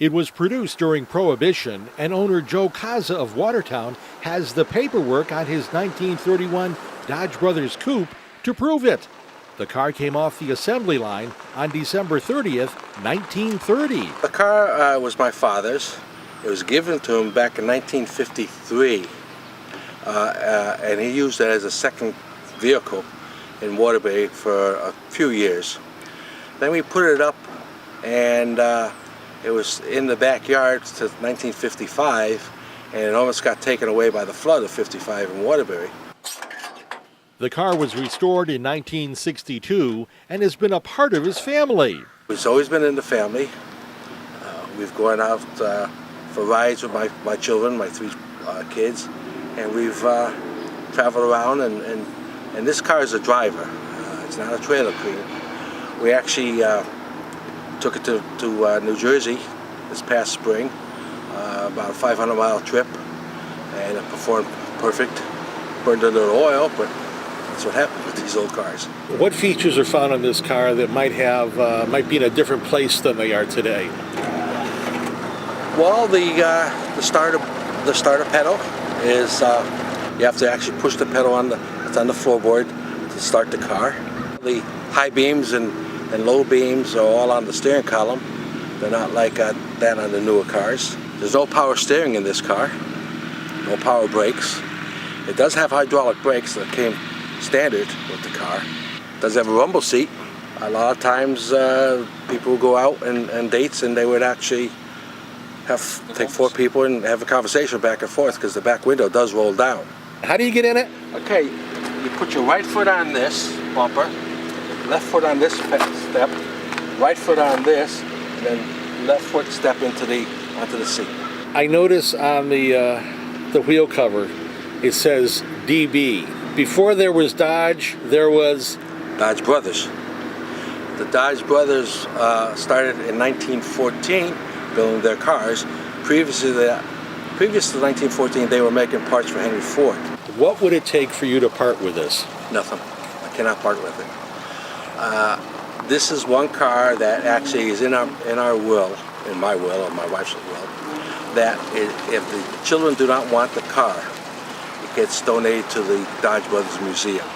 It was produced during Prohibition, and owner Joe Cozza of Watertown has the paperwork on his 1931 Dodge Brothers coupe to prove it. The car came off the assembly line on December 30th, 1930. The car was my father's. It was given to him back in 1953, and he used it as a second vehicle in Waterbury for a few years. Then we put it up, and it was in the backyard to 1955, and it almost got taken away by the flood of '55 in Waterbury. The car was restored in 1962 and has been a part of his family. It's always been in the family. We've gone out for rides with my children, my three kids, and we've traveled around, and this car is a driver. It's not a trailer queen. We actually took it to New Jersey this past spring, about a 500-mile trip, and it performed perfect. Burned a little oil, but that's what happens with these old cars. What features are found on this car that might be in a different place than they are today? Well, the starter pedal is you have to actually push the pedal on the floorboard to start the car. The high beams and low beams are all on the steering column. They're not like that on the newer cars. There's no power steering in this car, no power brakes. It does have hydraulic brakes that came standard with the car. It does have a rumble seat. A lot of times people would go out and dates, and they would actually take four people and have a conversation back and forth because the back window does roll down. How do you get in it? Okay, you put your right foot on this bumper, left foot on this step, right foot on this, and then left foot step onto the seat. I notice on the wheel cover it says DB. Before there was Dodge, there was Dodge Brothers. The Dodge Brothers started in 1914 building their cars. Previous to 1914, they were making parts for Henry Ford. What would it take for you to part with this? Nothing. I cannot part with it. This is one car that actually is in our will, in my will or my wife's will, that if the children do not want the car, it gets donated to the Dodge Brothers Museum.